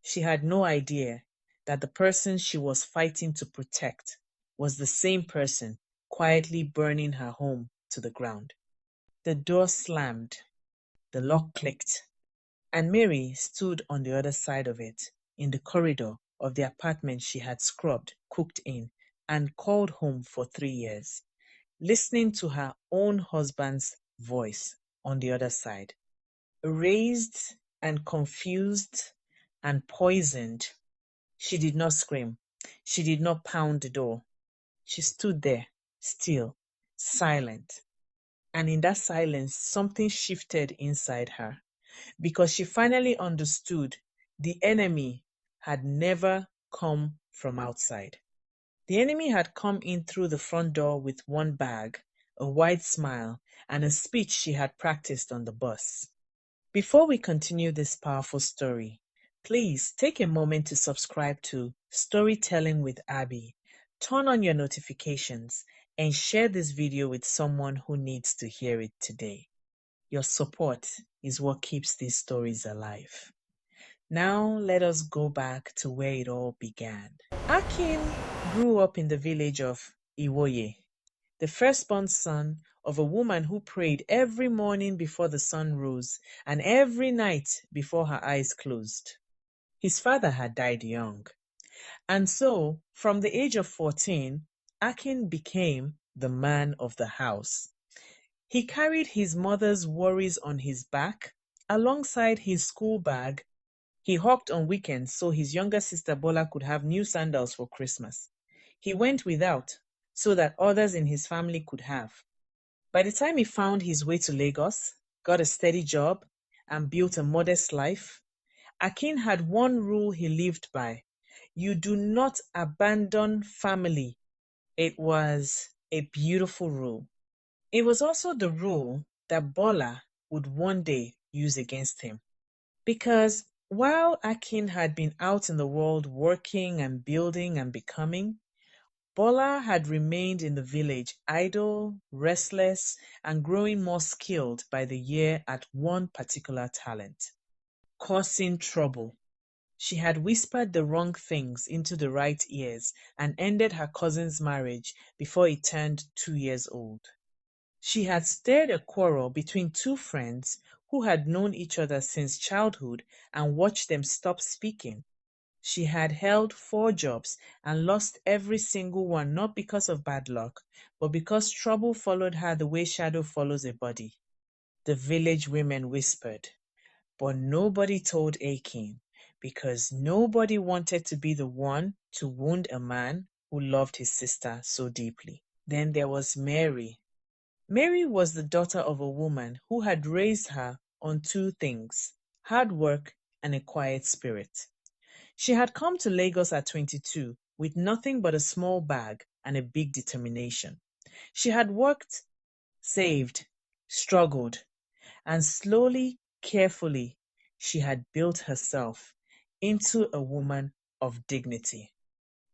She had no idea that the person she was fighting to protect was the same person quietly burning her home to the ground. The door slammed, the lock clicked, and Mary stood on the other side of it, in the corridor of the apartment she had scrubbed, cooked in, and called home for 3 years, listening to her own husband's voice on the other side. Erased and confused and poisoned, she did not scream. She did not pound the door. She stood there, still, silent. And in that silence, something shifted inside her because she finally understood the enemy had never come from outside. The enemy had come in through the front door with one bag, a wide smile, and a speech she had practiced on the bus. Before we continue this powerful story, please take a moment to subscribe to Storytelling with Abby. Turn on your notifications and share this video with someone who needs to hear it today. Your support is what keeps these stories alive. Now let us go back to where it all began. Akin grew up in the village of Iwoye, the firstborn son of a woman who prayed every morning before the sun rose and every night before her eyes closed. His father had died young, and so from the age of 14, Akin became the man of the house. He carried his mother's worries on his back alongside his school bag. He hawked on weekends so his younger sister Bola could have new sandals for Christmas. He went without so that others in his family could have. By the time he found his way to Lagos, got a steady job, and built a modest life, Akin had one rule he lived by: you do not abandon family. It was a beautiful rule. It was also the rule that Bola would one day use against him. Because while Akin had been out in the world working and building and becoming, Bola had remained in the village idle, restless, and growing more skilled by the year at one particular talent: causing trouble. She had whispered the wrong things into the right ears and ended her cousin's marriage before it turned 2 years old. She had stirred a quarrel between two friends who had known each other since childhood and watched them stop speaking. She had held 4 jobs and lost every single one, not because of bad luck, but because trouble followed her the way shadow follows a body. The village women whispered, but nobody told Akin because nobody wanted to be the one to wound a man who loved his sister so deeply. Then there was Mary. Mary was the daughter of a woman who had raised her on two things: hard work and a quiet spirit. She had come to Lagos at 22 with nothing but a small bag and a big determination. She had worked, saved, struggled, and slowly, carefully, she had built herself into a woman of dignity.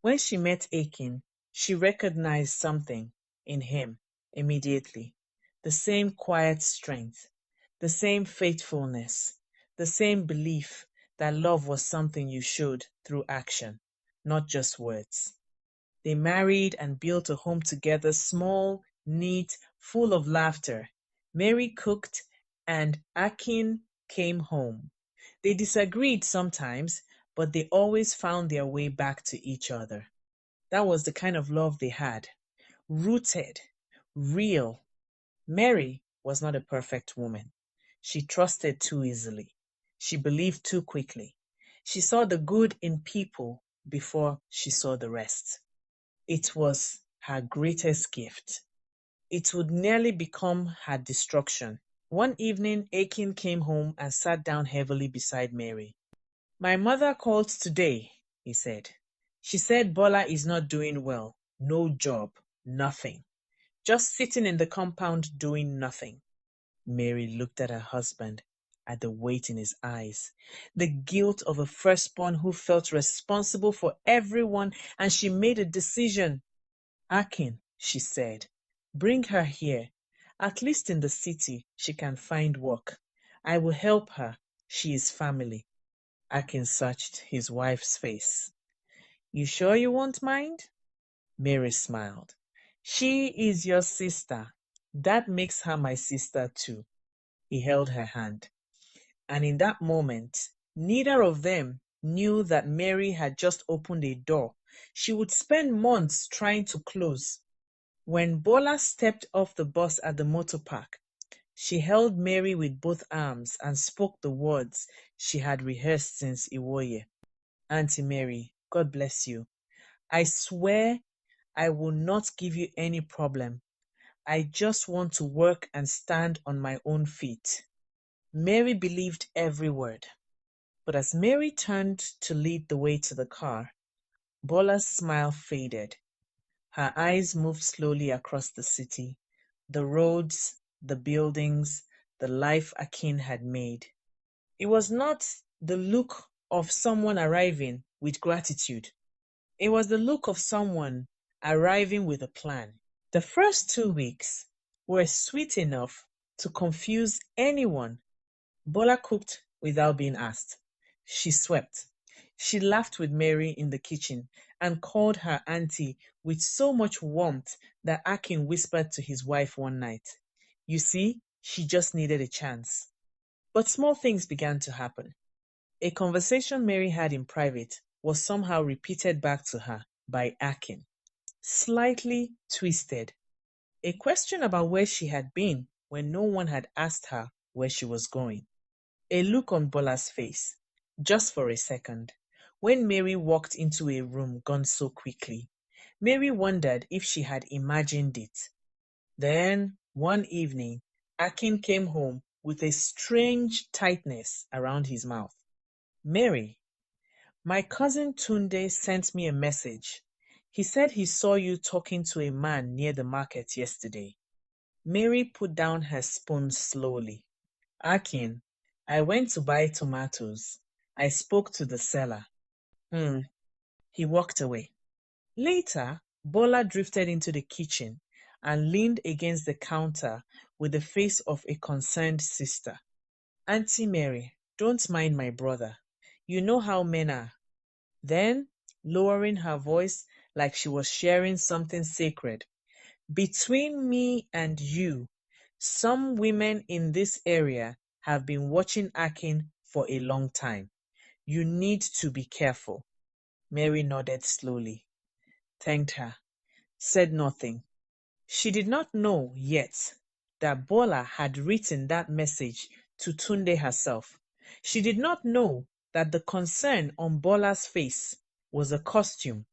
When she met Akin, she recognized something in him immediately: the same quiet strength, the same faithfulness, the same belief that love was something you showed through action, not just words. They married and built a home together, small, neat, full of laughter. Mary cooked and Akin came home. They disagreed sometimes, but they always found their way back to each other. That was the kind of love they had: rooted, real. Mary was not a perfect woman. She trusted too easily. She believed too quickly. She saw the good in people before she saw the rest. It was her greatest gift. It would nearly become her destruction. One evening, Akin came home and sat down heavily beside Mary. "My mother called today," he said. "She said Bola is not doing well. No job, nothing. Just sitting in the compound doing nothing." Mary looked at her husband, at the weight in his eyes, the guilt of a firstborn who felt responsible for everyone, and she made a decision. "Akin," she said, "bring her here. At least in the city she can find work. I will help her. She is family." Akin searched his wife's face. You sure you won't mind? Mary smiled. She is your sister. That makes her my sister too. He held her hand. And in that moment, neither of them knew that Mary had just opened a door she would spend months trying to close. When Bola stepped off the bus at the motor park, she held Mary with both arms and spoke the words she had rehearsed since Iwoye. Auntie Mary, God bless you. I swear I will not give you any problem. I just want to work and stand on my own feet. Mary believed every word. But as Mary turned to lead the way to the car, Bola's smile faded. Her eyes moved slowly across the city, the roads, the buildings, the life Akin had made. It was not the look of someone arriving with gratitude. It was the look of someone arriving with a plan. The first 2 weeks were sweet enough to confuse anyone. Bola cooked without being asked. She swept. She laughed with Mary in the kitchen and called her auntie with so much warmth that Akin whispered to his wife one night, You see, she just needed a chance. But small things began to happen. A conversation Mary had in private was somehow repeated back to her by Akin, slightly twisted. A question about where she had been when no one had asked her where she was going. A look on Bola's face, just for a second, when Mary walked into a room gone so quickly. Mary wondered if she had imagined it. Then, one evening, Akin came home with a strange tightness around his mouth. Mary, my cousin Tunde sent me a message. He said he saw you talking to a man near the market yesterday. Mary put down her spoon slowly. Akin, I went to buy tomatoes. I spoke to the seller. Hmm. He walked away. Later, Bola drifted into the kitchen and leaned against the counter with the face of a concerned sister. Auntie Mary, don't mind my brother. You know how men are. Then, lowering her voice like she was sharing something sacred, between me and you, some women in this area have been watching Akin for a long time. You need to be careful. Mary nodded slowly, thanked her, said nothing. She did not know yet that Bola had written that message to Tunde herself. She did not know that the concern on Bola's face was a costume.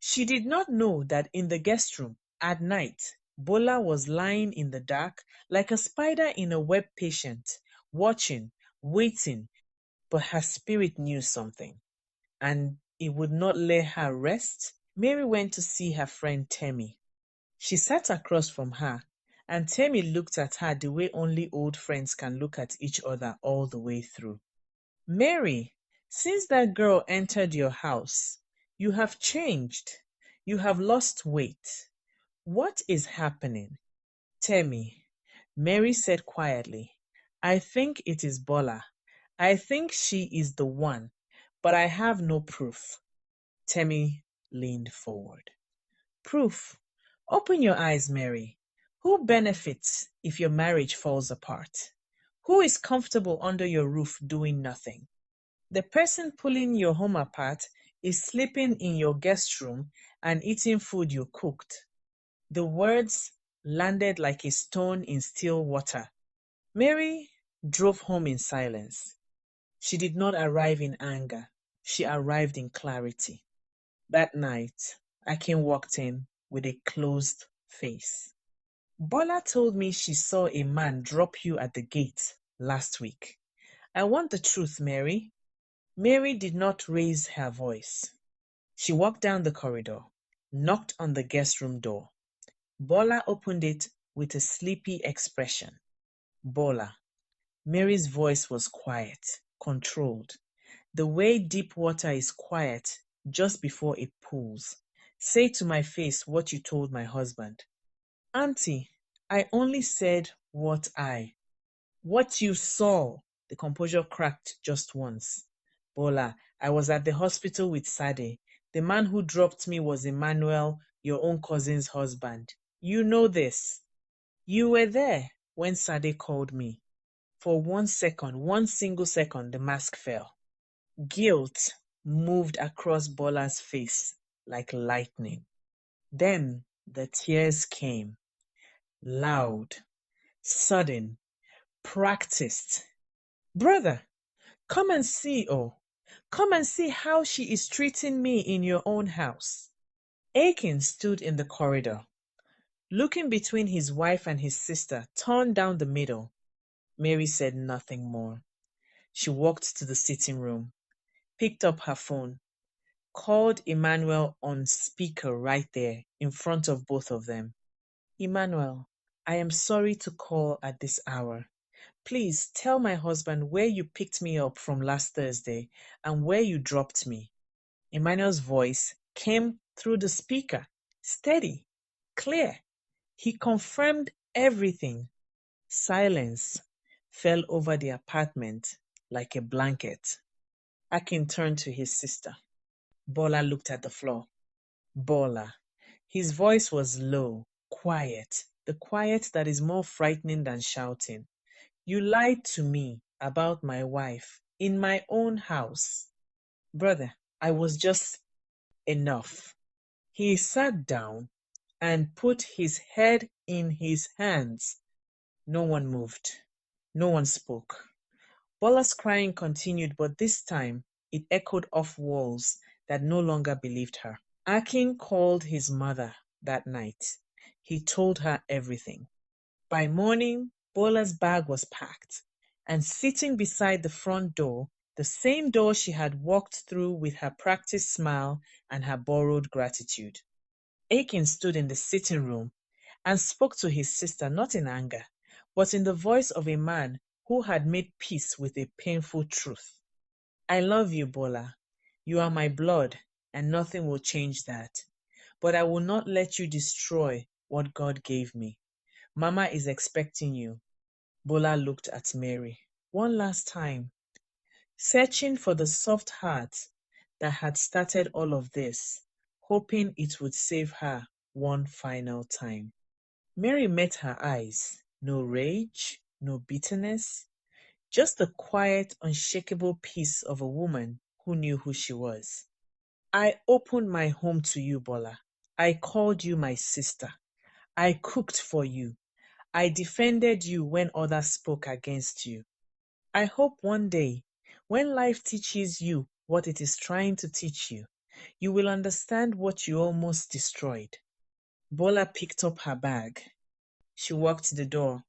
She did not know that in the guest room at night, Bola was lying in the dark like a spider in a web patient, watching, waiting, but her spirit knew something, and it would not let her rest. Mary went to see her friend Temi. She sat across from her, and Temi looked at her the way only old friends can look at each other all the way through. Mary, since that girl entered your house, you have changed. You have lost weight. What is happening? Tell me. Mary said quietly, I think it is Bola. I think she is the one, but I have no proof. Temi leaned forward. Proof? Open your eyes, Mary. Who benefits if your marriage falls apart? Who is comfortable under your roof doing nothing? The person pulling your home apart is sleeping in your guest room and eating food you cooked. The words landed like a stone in still water. Mary drove home in silence. She did not arrive in anger. She arrived in clarity. That night, Akin walked in with a closed face. Bola told me she saw a man drop you at the gate last week. I want the truth, Mary. Mary did not raise her voice. She walked down the corridor, knocked on the guest room door. Bola opened it with a sleepy expression. Bola. Mary's voice was quiet, controlled, the way deep water is quiet just before it pools. Say to my face what you told my husband. Auntie, I only said what you saw. The composure cracked just once. Bola, I was at the hospital with Sade. The man who dropped me was Emmanuel, your own cousin's husband. You know this. You were there when Sade called me. For 1 second, one single second, the mask fell. Guilt moved across Bola's face like lightning. Then the tears came, loud, sudden, practiced. Brother, come and see, oh, come and see how she is treating me in your own house. Akin stood in the corridor, looking between his wife and his sister, torn down the middle. Mary said nothing more. She walked to the sitting room, picked up her phone, called Emmanuel on speaker right there in front of both of them. Emmanuel, I am sorry to call at this hour. Please tell my husband where you picked me up from last Thursday and where you dropped me. Emmanuel's voice came through the speaker, steady, clear. He confirmed everything. Silence fell over the apartment like a blanket. Akin turned to his sister. Bola looked at the floor. Bola. His voice was low, quiet, the quiet that is more frightening than shouting. You lied to me about my wife in my own house. Brother, I was just enough. He sat down and put his head in his hands. No one moved. No one spoke. Bola's crying continued, but this time it echoed off walls that no longer believed her. Akin called his mother that night. He told her everything. By morning, Bola's bag was packed, and sitting beside the front door, the same door she had walked through with her practiced smile and her borrowed gratitude. Akin stood in the sitting room and spoke to his sister not in anger, but in the voice of a man who had made peace with a painful truth. I love you, Bola. You are my blood, and nothing will change that. But I will not let you destroy what God gave me. Mama is expecting you. Bola looked at Mary one last time, searching for the soft heart that had started all of this, hoping it would save her one final time. Mary met her eyes. No rage, no bitterness, just the quiet, unshakable peace of a woman who knew who she was. I opened my home to you, Bola. I called you my sister. I cooked for you. I defended you when others spoke against you. I hope one day, when life teaches you what it is trying to teach you, you will understand what you almost destroyed. Bola picked up her bag. She walked to the door.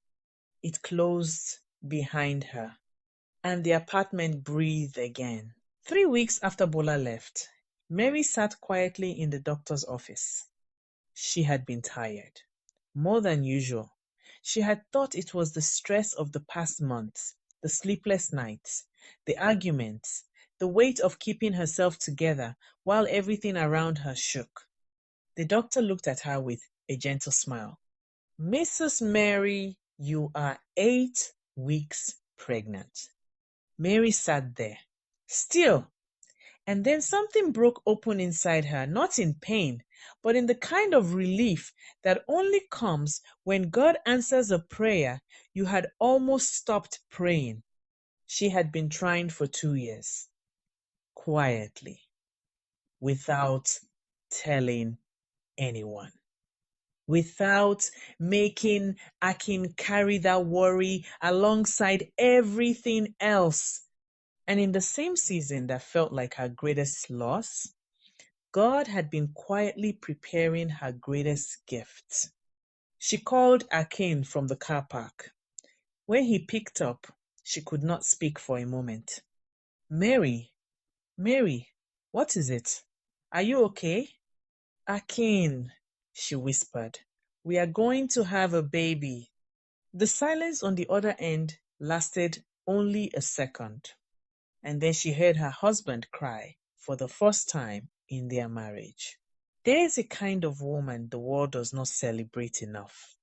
It closed behind her, and the apartment breathed again. 3 weeks after Bola left, Mary sat quietly in the doctor's office. She had been tired, more than usual. She had thought it was the stress of the past months, the sleepless nights, the arguments, the weight of keeping herself together while everything around her shook. The doctor looked at her with a gentle smile. Mrs. Mary, you are 8 weeks pregnant. Mary sat there, still, and then something broke open inside her, not in pain, but in the kind of relief that only comes when God answers a prayer you had almost stopped praying. She had been trying for 2 years, quietly, without telling anyone, without making Akin carry that worry alongside everything else. And in the same season that felt like her greatest loss, God had been quietly preparing her greatest gift. She called Akin from the car park. When he picked up, she could not speak for a moment. Mary, Mary, what is it? Are you okay? Akin, she whispered, we are going to have a baby. The silence on the other end lasted only a second, and then she heard her husband cry for the first time in their marriage. There is a kind of woman the world does not celebrate enough.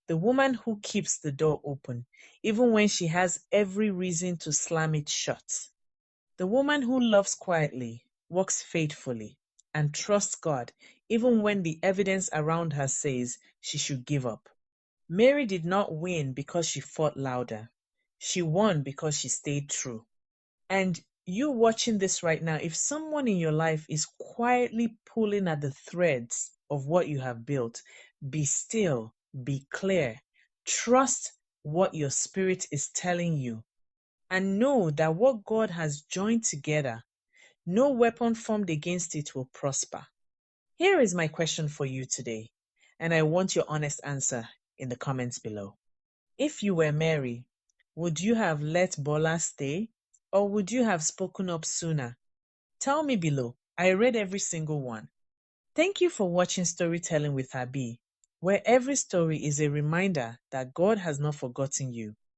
The woman who keeps the door open even when she has every reason to slam it shut. The woman who loves quietly, works faithfully, and trusts God even when the evidence around her says she should give up. Mary did not win because she fought louder. She won because she stayed true. And you watching this right now, if someone in your life is quietly pulling at the threads of what you have built, be still, be clear, trust what your spirit is telling you, and know that what God has joined together, no weapon formed against it will prosper. Here is my question for you today, and I want your honest answer in the comments below. If you were Mary, would you have let Bola stay, or would you have spoken up sooner? Tell me below. I read every single one. Thank you for watching Storytelling with Abi, where every story is a reminder that God has not forgotten you.